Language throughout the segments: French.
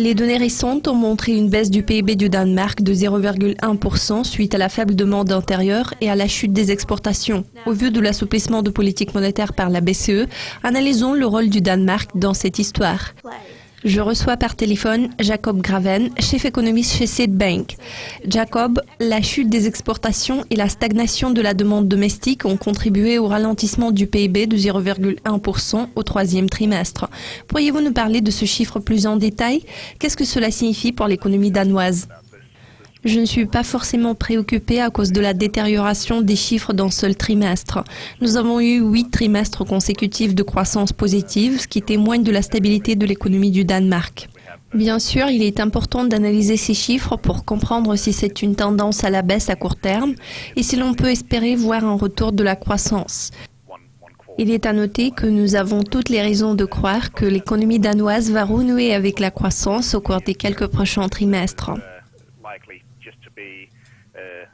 Les données récentes ont montré une baisse du PIB du Danemark de 0,1% suite à la faible demande intérieure et à la chute des exportations. Au vu de l'assouplissement de politique monétaire par la BCE, analysons le rôle du Danemark dans cette histoire. Je reçois par téléphone Jacob Graven, chef économiste chez Swedbank. Jacob, la chute des exportations et la stagnation de la demande domestique ont contribué au ralentissement du PIB de 0,1% au troisième trimestre. Pourriez-vous nous parler de ce chiffre plus en détail? Qu'est-ce que cela signifie pour l'économie danoise? Je ne suis pas forcément préoccupée à cause de la détérioration des chiffres d'un seul trimestre. Nous avons eu 8 trimestres consécutifs de croissance positive, ce qui témoigne de la stabilité de l'économie du Danemark. Bien sûr, il est important d'analyser ces chiffres pour comprendre si c'est une tendance à la baisse à court terme et si l'on peut espérer voir un retour de la croissance. Il est à noter que nous avons toutes les raisons de croire que l'économie danoise va renouer avec la croissance au cours des quelques prochains trimestres.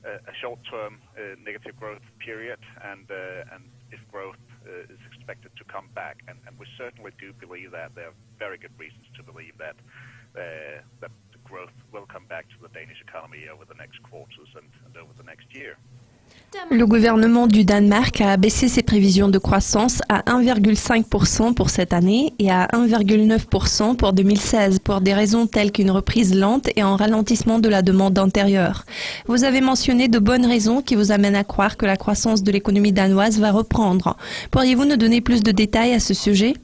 A short-term negative growth period, and if growth is expected to come back, and we certainly do believe that there are very good reasons to believe that the growth will come back to the Danish economy over the next quarters and over the next year. Le gouvernement du Danemark a abaissé ses prévisions de croissance à 1,5% pour cette année et à 1,9% pour 2016 pour des raisons telles qu'une reprise lente et un ralentissement de la demande intérieure. Vous avez mentionné de bonnes raisons qui vous amènent à croire que la croissance de l'économie danoise va reprendre. Pourriez-vous nous donner plus de détails à ce sujet?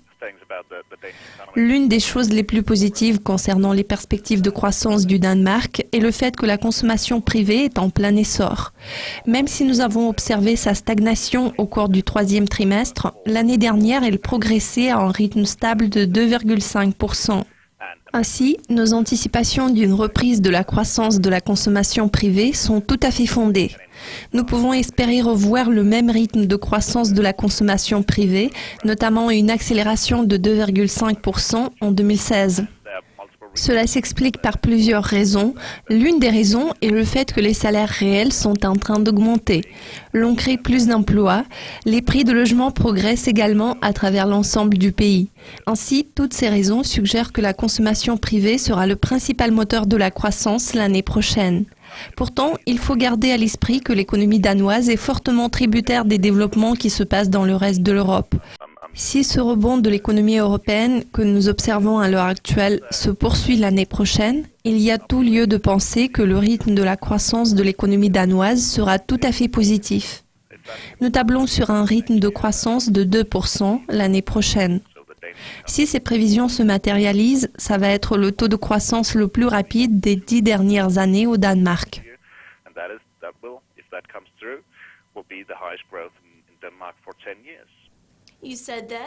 L'une des choses les plus positives concernant les perspectives de croissance du Danemark est le fait que la consommation privée est en plein essor. Même si nous avons observé sa stagnation au cours du troisième trimestre, l'année dernière, elle progressait à un rythme stable de 2,5%. Ainsi, nos anticipations d'une reprise de la croissance de la consommation privée sont tout à fait fondées. Nous pouvons espérer revoir le même rythme de croissance de la consommation privée, notamment une accélération de 2,5% en 2016. Cela s'explique par plusieurs raisons. L'une des raisons est le fait que les salaires réels sont en train d'augmenter. L'on crée plus d'emplois. Les prix de logement progressent également à travers l'ensemble du pays. Ainsi, toutes ces raisons suggèrent que la consommation privée sera le principal moteur de la croissance l'année prochaine. Pourtant, il faut garder à l'esprit que l'économie danoise est fortement tributaire des développements qui se passent dans le reste de l'Europe. Si ce rebond de l'économie européenne que nous observons à l'heure actuelle se poursuit l'année prochaine, il y a tout lieu de penser que le rythme de la croissance de l'économie danoise sera tout à fait positif. Nous tablons sur un rythme de croissance de 2% l'année prochaine. Si ces prévisions se matérialisent, ça va être le taux de croissance le plus rapide des 10 dernières années au Danemark.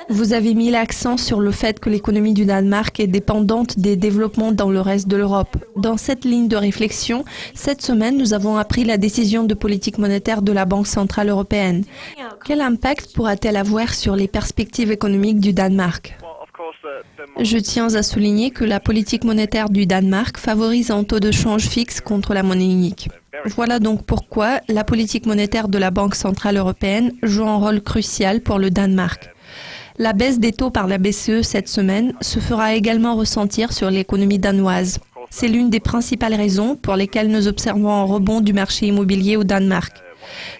Vous avez mis l'accent sur le fait que l'économie du Danemark est dépendante des développements dans le reste de l'Europe. Dans cette ligne de réflexion, cette semaine, nous avons appris la décision de politique monétaire de la Banque centrale européenne. Quel impact pourra-t-elle avoir sur les perspectives économiques du Danemark? Je tiens à souligner que la politique monétaire du Danemark favorise un taux de change fixe contre la monnaie unique. Voilà donc pourquoi la politique monétaire de la Banque centrale européenne joue un rôle crucial pour le Danemark. La baisse des taux par la BCE cette semaine se fera également ressentir sur l'économie danoise. C'est l'une des principales raisons pour lesquelles nous observons un rebond du marché immobilier au Danemark.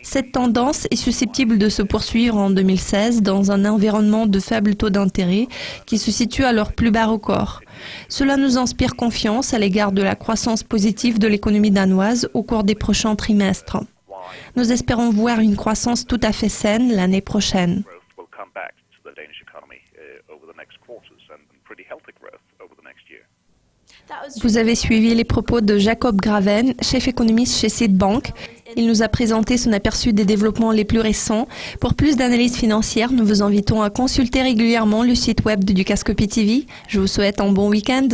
Cette tendance est susceptible de se poursuivre en 2016 dans un environnement de faible taux d'intérêt qui se situe à leur plus bas record. Cela nous inspire confiance à l'égard de la croissance positive de l'économie danoise au cours des prochains trimestres. Nous espérons voir une croissance tout à fait saine l'année prochaine. Vous avez suivi les propos de Jacob Graven, chef économiste chez Swedbank. Il nous a présenté son aperçu des développements les plus récents. Pour plus d'analyses financières, nous vous invitons à consulter régulièrement le site web de Dukascopy TV. Je vous souhaite un bon week-end.